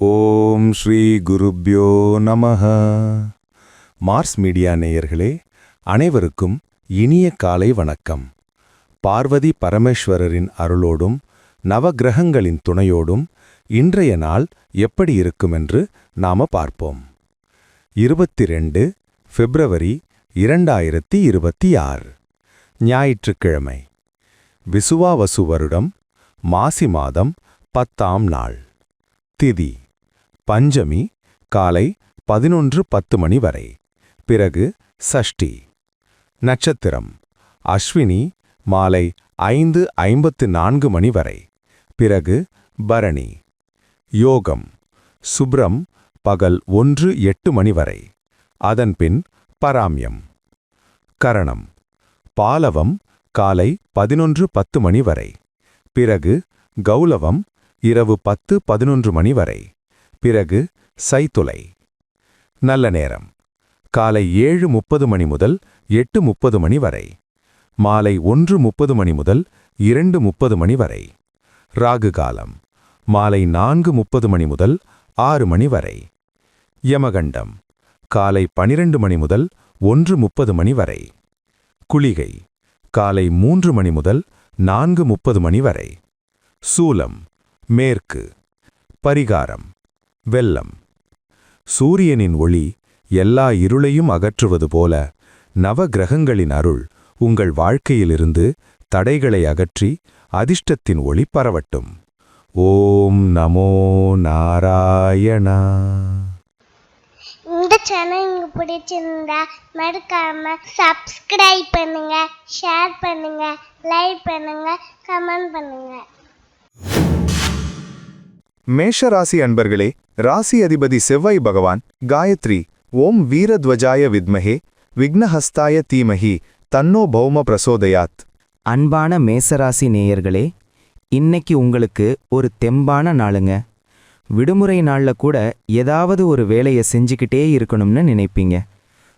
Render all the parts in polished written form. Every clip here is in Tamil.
ஓம் ஸ்ரீ குருப்யோ நமஹ. மார்ஸ் மீடியா நேயர்களே, அனைவருக்கும் இனிய காலை வணக்கம். பார்வதி பரமேஸ்வரரின் அருளோடும் நவக்கிரகங்களின் துணையோடும் இன்றைய நாள் எப்படி இருக்குமென்று நாம பார்ப்போம். 22 பிப்ரவரி 2026 ஞாயிற்றுக்கிழமை, விசுவாவசு வருடம், மாசி மாதம் 10ஆம் நாள். திதி பஞ்சமி, காலை 11:10 மணி வரை. பிறகு சஷ்டி. நட்சத்திரம் அஸ்வினி, மாலை 5:54 மணி வரை. பிறகு பரணி. யோகம் சுப்ரம், பகல் 1:08 மணி வரை. அதன்பின் பராம்யம். கரணம் பாலவம், காலை 11:10 மணி வரை. பிறகு கௌலவம், இரவு 10:11 மணி வரை. பிறகு சைத்துளை. நல்ல நேரம் காலை 7:30 மணி முதல் 8:30 மணி வரை. மாலை 1:30 மணி முதல் 2:30 மணி வரை. ராகு காலம் மாலை 4:30 மணி முதல் 6 மணி வரை. யமகண்டம் காலை 12 மணி முதல் 1:30 மணி வரை. குளிகை காலை 3 மணி முதல் 4:30 மணி வரை. சூலம் மேற்கு. பரிகாரம் வெள்ளம். சூரியனின் ஒளி எல்லா இருளையும் அகற்றுவது போல நவக்கிரகங்களின் அருள் உங்கள் வாழ்க்கையிலிருந்து தடைகளை அகற்றி அதிர்ஷ்டத்தின் ஒளி பரவட்டும். ஓம் நமோ நாராயணா. இந்த சேனல் உங்களுக்கு பிடிச்சிருந்தா மறக்காம சப்ஸ்கிரைப் பண்ணுங்க, ஷேர் பண்ணுங்க, லைக் பண்ணுங்க, கமெண்ட் பண்ணுங்க. மேஷராசி அன்பர்களே, ராசி அதிபதி செவ்வாய் பகவான் காயத்ரி ஓம் வீரத்வஜாய வித்மஹே விக்னஹஸ்தாய தீமஹி தன்னோ பௌம பிரசோதயாத். அன்பான மேசராசி நேயர்களே, இன்னைக்கு உங்களுக்கு ஒரு தெம்பான நாளுங்க. விடுமுறை நாள்ல கூட ஏதாவது ஒரு வேலையை செஞ்சுக்கிட்டே இருக்கணும்னு நினைப்பீங்க.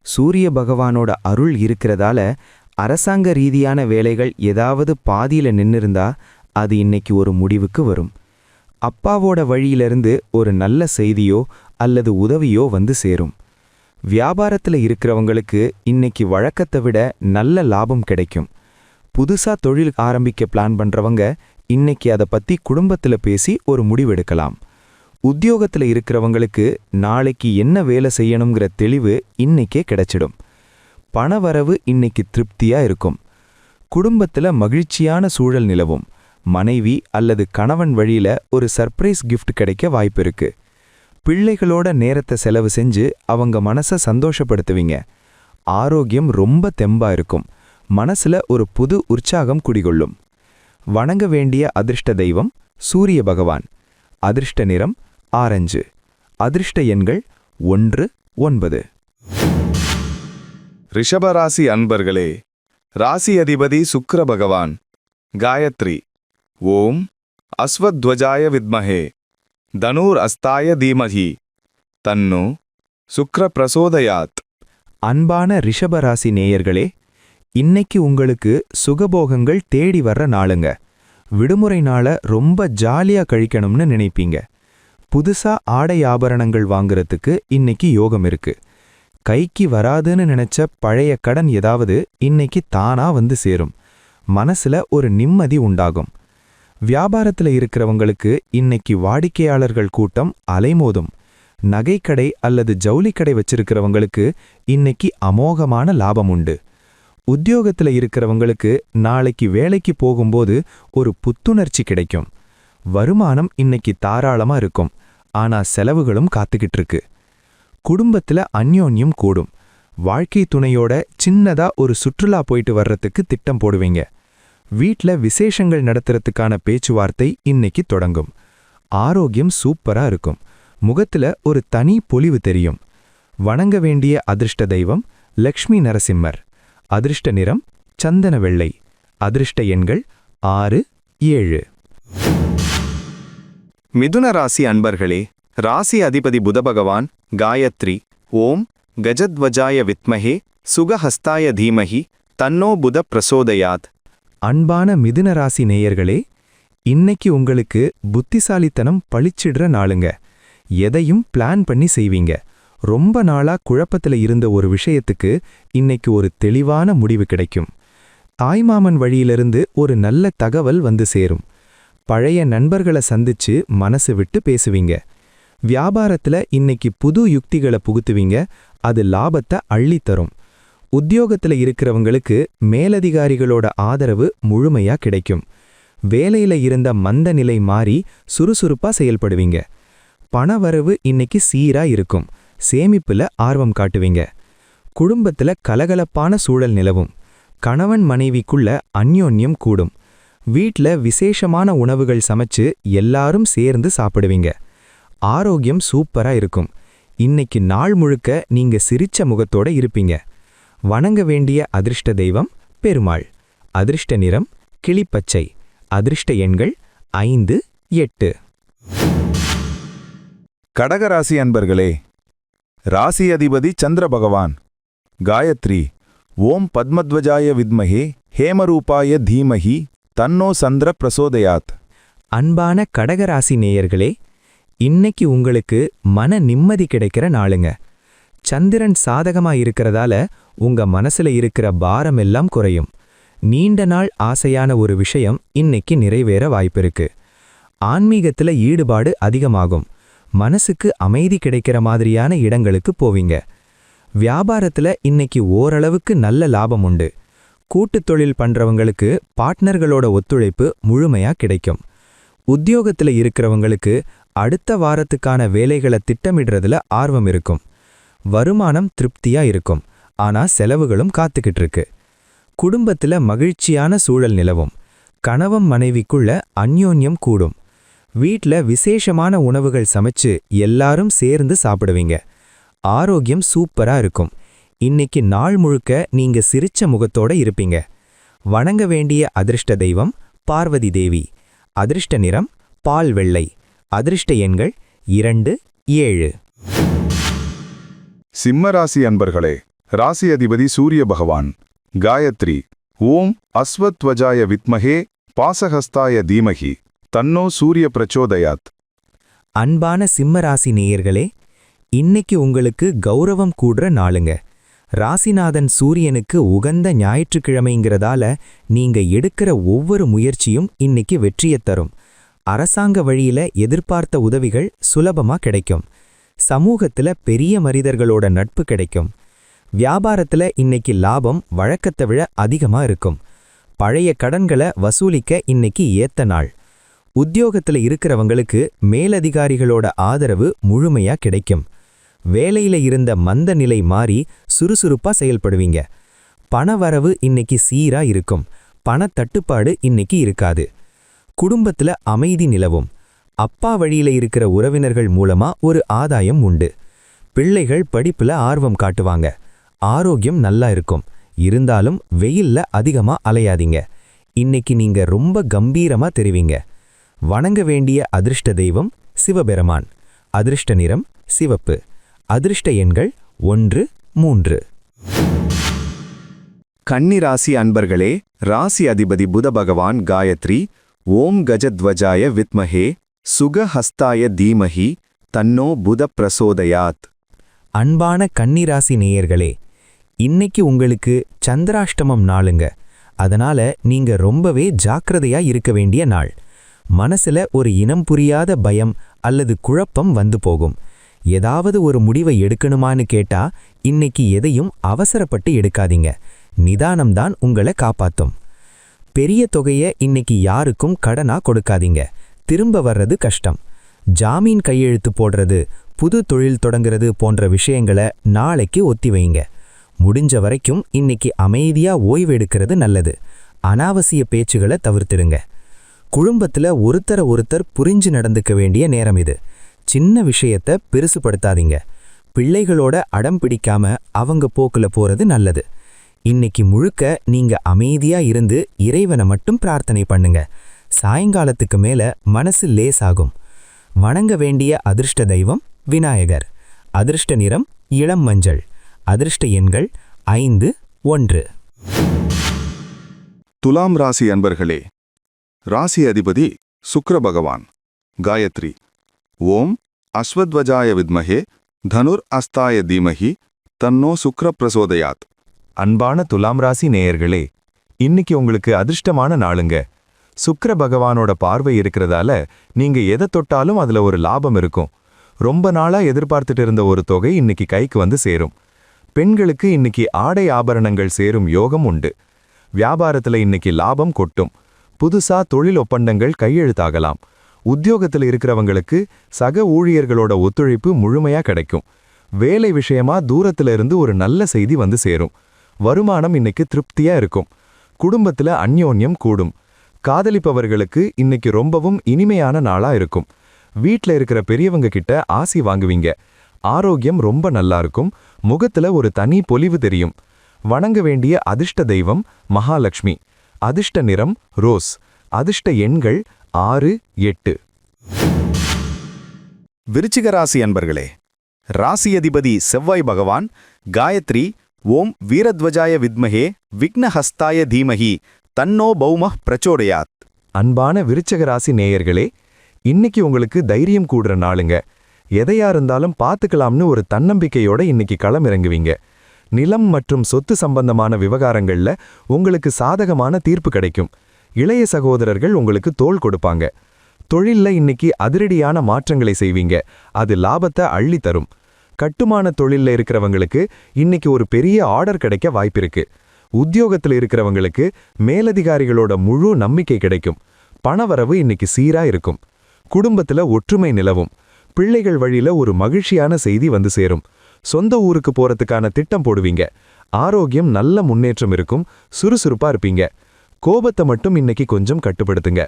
சூரிய பகவானோட அருள் இருக்கிறதால அரசாங்க ரீதியான வேலைகள் ஏதாவது பாதியில நின்னிருந்தா அது இன்னைக்கு ஒரு முடிவுக்கு வரும். அப்பாவோட வழியிலிருந்து ஒரு நல்ல செய்தியோ அல்லது உதவியோ வந்து சேரும். வியாபாரத்தில் இருக்கிறவங்களுக்கு இன்னைக்கு வழக்கத்தை விட நல்ல லாபம் கிடைக்கும். புதுசா தொழில் ஆரம்பிக்க பிளான் பண்றவங்க இன்னைக்கு அதை பத்தி குடும்பத்தில் பேசி ஒரு முடிவெடுக்கலாம். உத்தியோகத்தில் இருக்கிறவங்களுக்கு நாளைக்கு என்ன வேலை செய்யணுங்கிற தெளிவு இன்னைக்கே கிடைச்சிடும். பணவரவு இன்னைக்கு திருப்தியா இருக்கும். குடும்பத்தில் மகிழ்ச்சியான சூழல் நிலவும். மனைவி அல்லது கணவன் வழியில ஒரு சர்ப்ரைஸ் கிஃப்ட் கிடைக்க வாய்ப்பு இருக்கு. பிள்ளைகளோட நேரத்தை செலவு செஞ்சு அவங்க மனசை சந்தோஷப்படுத்துவீங்க. ஆரோக்கியம் ரொம்ப தெம்பா இருக்கும். மனசுல ஒரு புது உற்சாகம் குடிகொள்ளும். வணங்க வேண்டிய அதிர்ஷ்ட தெய்வம் சூரிய பகவான். அதிர்ஷ்ட நிறம் ஆரஞ்சு. அதிர்ஷ்ட எண்கள் 1, 9. ரிஷபராசி அன்பர்களே, ராசி அதிபதி சுக்கிர பகவான் காயத்ரி ஓம் அஸ்வத்வஜாய வித்மஹே தனூர் அஸ்தாய தீமஹி தன்னு சுக்ர பிரசோதயாத். அன்பான ரிஷபராசி நேயர்களே, இன்னைக்கு உங்களுக்கு சுகபோகங்கள் தேடி வர்ற நாளுங்க. விடுமுறை நாளை ரொம்ப ஜாலியா கழிக்கணும்னு நினைப்பீங்க. புதுசா ஆடை ஆபரணங்கள் வாங்குறதுக்கு இன்னைக்கு யோகம் இருக்கு. கைக்கு வராதுன்னு நினைச்ச பழைய கடன் ஏதாவது இன்னைக்கு தானா வந்து சேரும். மனசுல ஒரு நிம்மதி உண்டாகும். வியாபாரத்துல இருக்கிறவங்களுக்கு இன்னைக்கு வாடிக்கையாளர்கள் கூட்டம் அலைமோதும். நகைக்கடை அல்லது ஜவுளிக்கடை வச்சிருக்கிறவங்களுக்கு இன்னைக்கு அமோகமான லாபம் உண்டு. உத்தியோகத்துல இருக்கிறவங்களுக்கு நாளைக்கு வேலைக்கு போகும்போது ஒரு புத்துணர்ச்சி கிடைக்கும். வருமானம் இன்னைக்கு தாராளமா இருக்கும். ஆனா செலவுகளும் காத்துக்கிட்டு இருக்கு. குடும்பத்துல அந்யோன்யம் கூடும். வாழ்க்கை துணையோட சின்னதா ஒரு சுற்றுலா போயிட்டு வர்றதுக்கு திட்டம் போடுவீங்க. வீட்ல விசேஷங்கள் நடத்துறதுக்கான பேச்சுவார்த்தை இன்னைக்கு தொடங்கும். ஆரோக்கியம் சூப்பரா இருக்கும். முகத்துல ஒரு தனி பொலிவு தெரியும். வணங்க வேண்டிய அதிர்ஷ்ட தெய்வம் லக்ஷ்மி நரசிம்மர். அதிர்ஷ்ட நிறம் சந்தன வெள்ளை. அதிர்ஷ்ட எண்கள் 6, 7. மிதுன ராசி அன்பர்களே, ராசி அதிபதி புத பகவான் காயத்ரி ஓம் கஜத்வஜாய வித்மஹே சுகஹஸ்தாய தீமஹி தன்னோ புத பிரசோதயாத். அன்பான மிதுனராசி நேயர்களே, இன்னைக்கு உங்களுக்கு புத்திசாலித்தனம் பளிச்சிடுற நாளுங்க. எதையும் பிளான் பண்ணி செய்வீங்க. ரொம்ப நாளா குழப்பத்துல இருந்த ஒரு விஷயத்துக்கு இன்னைக்கு ஒரு தெளிவான முடிவு கிடைக்கும். தாய்மாமன் வழியிலிருந்து ஒரு நல்ல தகவல் வந்து சேரும். பழைய நண்பர்களை சந்திச்சு மனசு விட்டு பேசுவீங்க. வியாபாரத்துல இன்னைக்கு புது யுக்திகளை புகுத்துவீங்க, அது லாபத்தை அள்ளித்தரும். உத்தியோகத்துல இருக்கிறவங்களுக்கு மேலதிகாரிகளோட ஆதரவு முழுமையா கிடைக்கும். வேலையில இருந்த மந்த நிலை மாறி சுறுசுறுப்பா செயல்படுவீங்க. பணவரவு இன்னைக்கு சீரா இருக்கும். சேமிப்புல ஆர்வம் காட்டுவீங்க. குடும்பத்துல கலகலப்பான சூழல் நிலவும். கணவன் மனைவிக்குள்ள அந்யோன்யம் கூடும். வீட்ல விசேஷமான உணவுகள் சமைச்சு எல்லாரும் சேர்ந்து சாப்பிடுவீங்க. ஆரோக்கியம் சூப்பரா இருக்கும். இன்னைக்கு நாள் முழுக்க நீங்க சிரிச்ச முகத்தோட இருப்பீங்க. வணங்க வேண்டிய அதிர்ஷ்ட தெய்வம் பெருமாள். அதிர்ஷ்ட நிறம் கிளிப்பச்சை. அதிர்ஷ்ட எண்கள் 5, 8. கடகராசி அன்பர்களே, ராசி அதிபதி சந்திர பகவான். காயத்ரி. ஓம் பத்மத்வஜாய வித்மஹே ஹேமரூபாய தீமஹி தன்னோ சந்திர பிரசோதயாத். அன்பான கடகராசி நேயர்களே, இன்னைக்கு உங்களுக்கு மன நிம்மதி கிடைக்கிற நாளுங்க. சந்திரன் சாதகமா இருக்கிறதால உங்க மனசுல இருக்கிற பாரம் எல்லாம் குறையும். நீண்ட நாள் ஆசையான ஒரு விஷயம் இன்னைக்கு நிறைவேற வாய்ப்பிருக்கு. ஆன்மீகத்துல ஈடுபாடு அதிகமாகும். மனசுக்கு அமைதி கிடைக்கிற மாதிரியான இடங்களுக்கு போவீங்க. வியாபாரத்துல இன்னைக்கு ஓரளவுக்கு நல்ல லாபம் உண்டு. கூட்டுத் தொழில் பண்றவங்களுக்கு பார்ட்னர்களோட ஒத்துழைப்பு முழுமையா கிடைக்கும். உத்தியோகத்துல இருக்கிறவங்களுக்கு அடுத்த வாரத்துக்கான வேலைகளை திட்டமிடுறதுல ஆர்வம் இருக்கும். வருமானம் திருப்தியா இருக்கும். ஆனா செலவுகளும் காத்துக்கிட்டு இருக்கு. குடும்பத்துல மகிழ்ச்சியான சூழல் நிலவும். கணவன் மனைவிக்குள்ள அந்யோன்யம் கூடும். வீட்ல விசேஷமான உணவுகள் சமைச்சு எல்லாரும் சேர்ந்து சாப்பிடுவீங்க. ஆரோக்கியம் சூப்பரா இருக்கும். இன்னைக்கு நாள் முழுக்க நீங்க சிரிச்ச முகத்தோட இருப்பீங்க. வணங்க வேண்டிய அதிர்ஷ்ட தெய்வம் பார்வதி தேவி. அதிர்ஷ்ட நிறம் பால் வெள்ளை. அதிர்ஷ்ட எண்கள் 2, 7. சிம்மராசி அன்பர்களே, ராசி அதிபதி சூரிய பகவான். காயத்ரி. ஓம் அஸ்வத்வஜாய வித்மஹே பாசஹஸ்தாய தீமஹி தன்னோ சூரிய பிரச்சோதயாத். அன்பான சிம்மராசி நேயர்களே, இன்னைக்கு உங்களுக்கு கௌரவம் கூடுற நாளுங்க. ராசிநாதன் சூரியனுக்கு உகந்த ஞாயிற்றுக்கிழமைங்கிறதால நீங்க எடுக்கிற ஒவ்வொரு முயற்சியும் இன்னைக்கு வெற்றியைத் தரும். அரசாங்க வழியில எதிர்பார்த்த உதவிகள் சுலபமா கிடைக்கும். சமூகத்துல பெரிய மனிதர்களோட நட்பு கிடைக்கும். வியாபாரத்துல இன்னைக்கு லாபம் வழக்கத்தை விட அதிகமா இருக்கும். பழைய கடன்களை வசூலிக்க இன்னைக்கு ஏத்த நாள். உத்தியோகத்துல இருக்கிறவங்களுக்கு மேலதிகாரிகளோட ஆதரவு முழுமையா கிடைக்கும். வேலையில இருந்த மந்த நிலை மாறி சுறுசுறுப்பா செயல்படுவீங்க. பணவரவு இன்னைக்கு சீரா இருக்கும். பணத்தட்டுப்பாடு இன்னைக்கு இருக்காது. குடும்பத்துல அமைதி நிலவும். அப்பா வழியில இருக்கிற உறவினர்கள் மூலமா ஒரு ஆதாயம் உண்டு. பிள்ளைகள் படிப்புல ஆர்வம் காட்டுவாங்க. ஆரோக்கியம் நல்லா இருக்கும். இருந்தாலும் வெயில்ல அதிகமா அலையாதீங்க. இன்னைக்கு நீங்க ரொம்ப கம்பீரமா தெரிவீங்க. வணங்க வேண்டிய அதிர்ஷ்ட தெய்வம் சிவபெருமான். அதிர்ஷ்ட நிறம் சிவப்பு. அதிர்ஷ்ட எண்கள் 1, 3. கன்னிராசி அன்பர்களே, ராசி அதிபதி புத பகவான். காயத்ரி. ஓம் கஜத்வஜாய வித்மஹே சுகஹஸ்தாய தீமஹி தன்னோ புத பிரசோதயாத். அன்பான கன்னிராசி நேயர்களே, இன்னைக்கு உங்களுக்கு சந்திராஷ்டமம் நாளுங்க. அதனால நீங்க ரொம்பவே ஜாக்கிரதையா இருக்க வேண்டிய நாள். மனசுல ஒரு இனம் புரியாத பயம் அல்லது குழப்பம் வந்து போகும். ஏதாவது ஒரு முடிவை எடுக்கணுமான்னு கேட்டா இன்னைக்கு எதையும் அவசரப்பட்டு எடுக்காதீங்க. நிதானம்தான் உங்களை காப்பாத்தும். பெரிய தொகையை இன்னைக்கு யாருக்கும் கடனா கொடுக்காதீங்க. திரும்ப வர்றது கஷ்டம். ஜாமீன் கையெழுத்து போடுறது, புது தொழில் தொடங்குறது போன்ற விஷயங்களை நாளைக்கு ஒத்தி வைங்க. முடிஞ்ச வரைக்கும் இன்னைக்கு அமைதியா ஓய்வு எடுக்கிறது நல்லது. அனாவசிய பேச்சுகளை தவிர்த்திடுங்க. குடும்பத்துல ஒருத்தர் புரிஞ்சு நடந்துக்க வேண்டிய நேரம் இது. சின்ன விஷயத்த பெருசுபடுத்தாதீங்க. பிள்ளைகளோட அடம் பிடிக்காம அவங்க போக்குல போறது நல்லது. இன்னைக்கு முழுக்க நீங்க அமைதியா இருந்து இறைவனை மட்டும் பிரார்த்தனை பண்ணுங்க. சாயங்காலத்துக்கு மேல மனசு லேசாகும். வணங்க வேண்டிய அதிர்ஷ்ட தெய்வம் விநாயகர். அதிர்ஷ்ட நிறம் இளம் மஞ்சள். அதிர்ஷ்ட எண்கள் 5, 1. துலாம் ராசி அன்பர்களே, ராசி அதிபதி சுக்கிர பகவான். காயத்ரி. ஓம் அஸ்வத்வஜாய வித்மஹே தனுர் அஸ்தாய தீமஹி தன்னோ சுக்ர பிரசோதயாத். அன்பான துலாம் ராசி நேயர்களே, இன்னைக்கு உங்களுக்கு அதிர்ஷ்டமான நாளுங்க. சுக்கிர பகவானோட பார்வை இருக்கிறதால நீங்க எதை தொட்டாலும் அதுல ஒரு லாபம் இருக்கும். ரொம்ப நாளா எதிர்பார்த்துட்டு இருந்த ஒரு தொகை இன்னைக்கு கைக்கு வந்து சேரும். பெண்களுக்கு இன்னைக்கு ஆடை ஆபரணங்கள் சேரும் யோகம் உண்டு. வியாபாரத்துல இன்னைக்கு லாபம் கொட்டும். புதுசா தொழில் ஒப்பந்தங்கள் கையெழுத்தாகலாம். உத்தியோகத்தில் இருக்கிறவங்களுக்கு சக ஊழியர்களோட ஒத்துழைப்பு முழுமையா கிடைக்கும். வேலை விஷயமா தூரத்துல இருந்து ஒரு நல்ல செய்தி வந்து சேரும். வருமானம் இன்னைக்கு திருப்தியா இருக்கும். குடும்பத்துல அந்யோன்யம் கூடும். காதலிப்பவர்களுக்கு இன்னைக்கு ரொம்பவும் இனிமையான நாளா இருக்கும். வீட்ல இருக்கிற பெரியவங்க கிட்ட ஆசி வாங்குவீங்க. ஆரோக்கியம் ரொம்ப நல்லா இருக்கும். முகத்துல ஒரு தனி பொலிவு தெரியும். வணங்க வேண்டிய அதிர்ஷ்ட தெய்வம் மகாலட்சுமி. அதிர்ஷ்ட நிறம் ரோஸ். அதிர்ஷ்ட எண்கள் 6, 8. விருச்சிக ராசி அன்பர்களே, ராசி அதிபதி செவ்வாய் பகவான் காயத்ரி ஓம் வீரத்வஜாய வித்மஹே விக்னஹஸ்தாய தீமஹி தன்னோ பௌமஹ் பிரச்சோடயாத். அன்பான விருச்சக ராசி நேயர்களே, இன்னைக்கு உங்களுக்கு தைரியம் கூடுற நாளுங்க. எதையா இருந்தாலும் பார்த்துக்கலாம்னு ஒரு தன்னம்பிக்கையோட இன்னைக்கு களமிறங்குவீங்க. நிலம் மற்றும் சொத்து சம்பந்தமான விவகாரங்கள்ல உங்களுக்கு சாதகமான தீர்ப்பு கிடைக்கும். இளைய சகோதரர்கள் உங்களுக்கு தோள் கொடுப்பாங்க. தொழில்ல இன்னைக்கு அதிரடியான மாற்றங்களை செய்வீங்க. அது லாபத்தை அள்ளி தரும். கட்டுமான தொழில்ல இருக்கிறவங்களுக்கு இன்னைக்கு ஒரு பெரிய ஆர்டர் கிடைக்க வாய்ப்பிருக்கு. உத்தியோகத்தில் இருக்கிறவங்களுக்கு மேலதிகாரிகளோட முழு நம்பிக்கை கிடைக்கும். பணவரவு இன்னைக்கு சீரா இருக்கும். குடும்பத்துல ஒற்றுமை நிலவும். பிள்ளைகள் வழியில ஒரு மகிழ்ச்சியான செய்தி வந்து சேரும். சொந்த ஊருக்கு போறதுக்கான திட்டம் போடுவீங்க. ஆரோக்கியம் நல்ல முன்னேற்றம் இருக்கும். சுறுசுறுப்பா இருப்பீங்க. கோபத்தை மட்டும் இன்னைக்கு கொஞ்சம் கட்டுப்படுத்துங்க.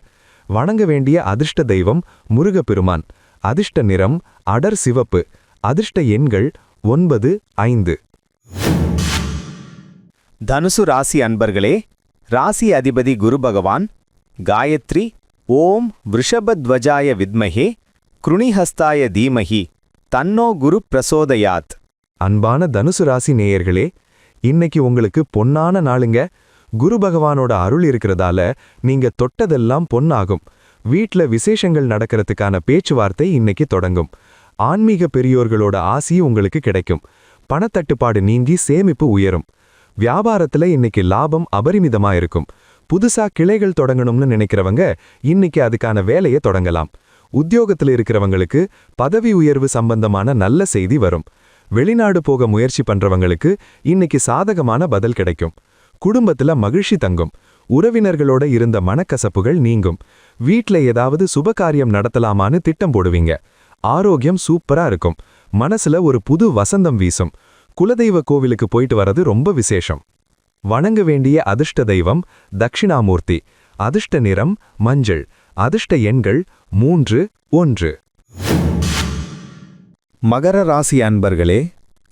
வணங்க வேண்டிய அதிர்ஷ்ட தெய்வம் முருகப்பெருமான். அதிர்ஷ்ட நிறம் அடர் சிவப்பு. அதிர்ஷ்ட எண்கள் 9, 5. தனுசு ராசி அன்பர்களே, ராசி அதிபதி குரு பகவான் காயத்ரி ஓம் விருஷபத்வஜாய வித்மஹே கிருணிஹஸ்தாய தீமஹி தன்னோ குரு பிரசோதயாத். அன்பான தனுசு ராசி நேயர்களே, இன்னைக்கு உங்களுக்கு பொன்னான நாளுங்க. குரு பகவானோட அருள் இருக்கிறதால நீங்க தொட்டதெல்லாம் பொன்னாகும். வீட்ல விசேஷங்கள் நடக்கிறதுக்கான பேச்சுவார்த்தை இன்னைக்கு தொடங்கும். ஆன்மீக பெரியோர்களோட ஆசி உங்களுக்கு கிடைக்கும். பணத்தட்டுப்பாடு நீங்கி சேமிப்பு உயரும். வியாபாரத்துல இன்னைக்கு லாபம் அபரிமிதமா இருக்கும். புதுசா கிளைகள் தொடங்கணும்னு நினைக்கிறவங்க இன்னைக்கு அதுக்கான வேலையை தொடங்கலாம். உத்தியோகத்துல இருக்கிறவங்களுக்கு பதவி உயர்வு சம்பந்தமான நல்ல செய்தி வரும். வெளிநாடு போக முயற்சி பண்றவங்களுக்கு இன்னைக்கு சாதகமான பதில் கிடைக்கும். குடும்பத்துல மகிழ்ச்சி தங்கும். உறவினர்களோட இருந்த மனக்கசப்புகள் நீங்கும். வீட்ல ஏதாவது சுபகாரியம் நடத்தலாமான்னு திட்டம் போடுவீங்க. ஆரோக்கியம் சூப்பரா இருக்கும். மனசுல ஒரு புது வசந்தம் வீசும். குலதெய்வ கோவிலுக்கு போயிட்டு வரது ரொம்ப விசேஷம். வணங்க வேண்டிய அதிர்ஷ்ட தெய்வம் தட்சிணாமூர்த்தி. அதிர்ஷ்ட நிறம் மஞ்சள். அதிர்ஷ்ட எண்கள் 3, 1. மகர ராசி அன்பர்களே,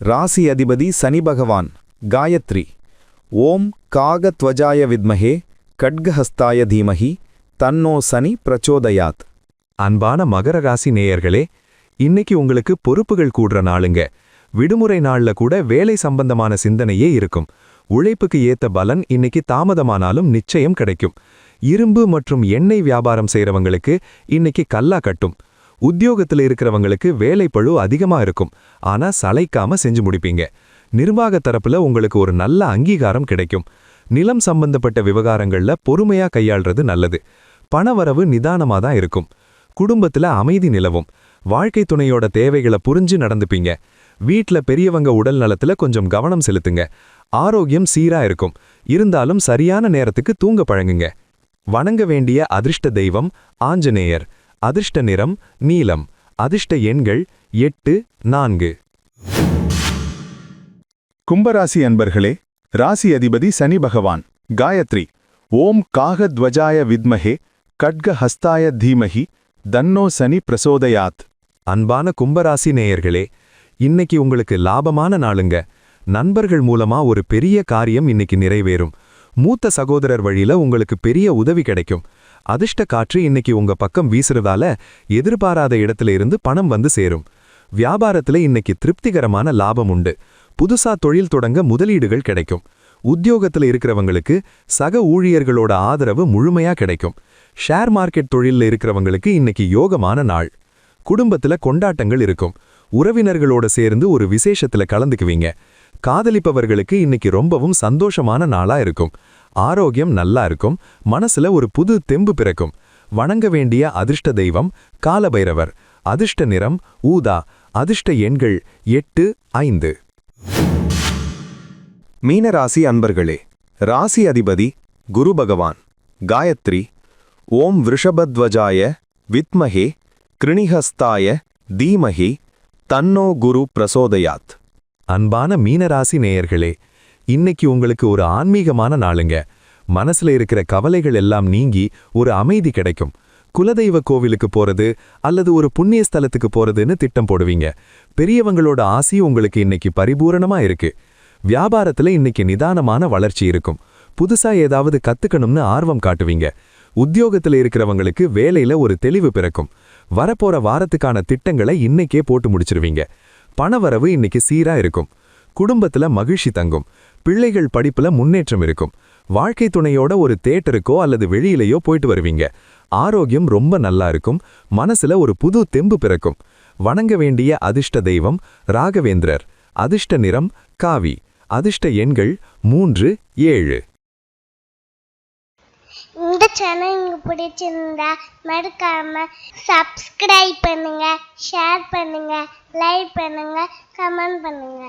ராசி அதிபதி சனி பகவான் காயத்ரி ஓம் காகத்வஜாய வித்மஹே கட்கஹஸ்தாய தீமஹி தன்னோ சனி பிரச்சோதயாத். அன்பான மகர ராசி நேயர்களே, இன்னைக்கு உங்களுக்கு பொறுப்புகள் கூடுற நாளுங்க. விடுமுறை நாள்ல கூட வேலை சம்பந்தமான சிந்தனையே இருக்கும். உழைப்புக்கு ஏத்த பலன் இன்னைக்கு தாமதமானாலும் நிச்சயம் கிடைக்கும். இரும்பு மற்றும் எண்ணெய் வியாபாரம் செய்றவங்களுக்கு இன்னைக்கு கல்லா கட்டும். உத்தியோகத்துல இருக்கிறவங்களுக்கு வேலைப்பழு அதிகமா இருக்கும். ஆனா சளைக்காம செஞ்சு முடிப்பீங்க. நிர்வாக தரப்புல உங்களுக்கு ஒரு நல்ல அங்கீகாரம் கிடைக்கும். நிலம் சம்பந்தப்பட்ட விவகாரங்கள்ல பொறுமையா கையாள்றது நல்லது. பணவரவு நிதானமா தான் இருக்கும். குடும்பத்துல அமைதி நிலவும். வாழ்க்கை துணையோட தேவைகளை புரிஞ்சு நடந்துப்பீங்க. வீட்ல பெரியவங்க உடல் நலத்துல கொஞ்சம் கவனம் செலுத்துங்க. ஆரோக்கியம் சீரா இருக்கும். இருந்தாலும் சரியான நேரத்துக்கு தூங்க பழங்குங்க. வணங்க வேண்டிய அதிர்ஷ்ட தெய்வம் ஆஞ்சநேயர். அதிர்ஷ்ட நிறம் நீலம். அதிர்ஷ்ட எண்கள் 8, 4. கும்பராசி அன்பர்களே, ராசி அதிபதி சனி பகவான் காயத்ரி ஓம் காகத்வஜாய வித்மஹே கட்கஹஸ்தாய தீமஹி தன்னோ சனி பிரசோதயாத். அன்பான கும்பராசி நேயர்களே, இன்னைக்கு உங்களுக்கு லாபமான நாளுங்க. நண்பர்கள் மூலமா ஒரு பெரிய காரியம் இன்னைக்கு நிறைவேறும். மூத்த சகோதரர் வழியில உங்களுக்கு பெரிய உதவி கிடைக்கும். அதிர்ஷ்ட காற்று இன்னைக்கு உங்க பக்கம் வீசுறதால எதிர்பாராத இடத்துல இருந்து பணம் வந்து சேரும். வியாபாரத்துல இன்னைக்கு திருப்திகரமான லாபம் உண்டு. புதுசா தொழில் தொடங்க முதலீடுகள் கிடைக்கும். உத்தியோகத்துல இருக்கிறவங்களுக்கு சக ஊழியர்களோட ஆதரவு முழுமையா கிடைக்கும். ஷேர் மார்க்கெட் தொழில்ல இருக்கிறவங்களுக்கு இன்னைக்கு யோகமான நாள். குடும்பத்துல கொண்டாட்டங்கள் இருக்கும். உறவினர்களோட சேர்ந்து ஒரு விசேஷத்துல கலந்துக்குவீங்க. காதலிப்பவர்களுக்கு இன்னைக்கு ரொம்பவும் சந்தோஷமான நாளா இருக்கும். ஆரோக்கியம் நல்லா இருக்கும். மனசுல ஒரு புது தெம்பு பிறக்கும். வணங்க வேண்டிய அதிர்ஷ்ட தெய்வம் காலபைரவர். அதிர்ஷ்ட நிறம் ஊதா. அதிர்ஷ்ட எண்கள் 8, 5. மீனராசி அன்பர்களே, ராசி அதிபதி குரு பகவான். காயத்ரி. ஓம் விருஷபத்வஜாய வித்மஹே கிருணிஹஸ்தாய தீமஹி தன்னோ குரு பிரசோதயாத். அன்பான மீனராசி நேயர்களே, இன்னைக்கு உங்களுக்கு ஒரு ஆன்மீகமான நாளுங்க. மனசுல இருக்கிற கவலைகள் எல்லாம் நீங்கி ஒரு அமைதி கிடைக்கும். குலதெய்வ கோவிலுக்கு போறது அல்லது ஒரு புண்ணிய ஸ்தலத்துக்கு போறதுன்னு திட்டம் போடுவீங்க. பெரியவங்களோட ஆசி உங்களுக்கு இன்னைக்கு பரிபூரணமா இருக்கு. வியாபாரத்துல இன்னைக்கு நிதானமான வளர்ச்சி இருக்கும். புதுசா ஏதாவது கத்துக்கணும்னு ஆர்வம் காட்டுவீங்க. உத்தியோகத்துல இருக்கிறவங்களுக்கு வேலையில ஒரு தெளிவு பிறக்கும். வரப்போற வாரத்துக்கான திட்டங்களை இன்னைக்கே போட்டு முடிச்சிருவீங்க. பணவரவு இன்னைக்கு சீரா இருக்கும். குடும்பத்துல மகிழ்ச்சி தங்கும். பிள்ளைகள் படிப்புல முன்னேற்றம் இருக்கும். வாழ்க்கை துணையோட ஒரு தியேட்டருக்கோ அல்லது வெளியிலையோ போயிட்டு வருவீங்க. ஆரோக்கியம் ரொம்ப நல்லா இருக்கும். மனசுல ஒரு புது தெம்பு பிறக்கும். வணங்க வேண்டிய அதிர்ஷ்ட தெய்வம் ராகவேந்திரர். அதிர்ஷ்ட நிறம் காவி. அதிர்ஷ்ட எண்கள் 3, 7. இந்த சேனல் உங்களுக்கு பிடிச்சிருந்தா மறக்காம சப்ஸ்கிரைப் பண்ணுங்க, ஷேர் பண்ணுங்க, லைக் பண்ணுங்க, கமெண்ட் பண்ணுங்க.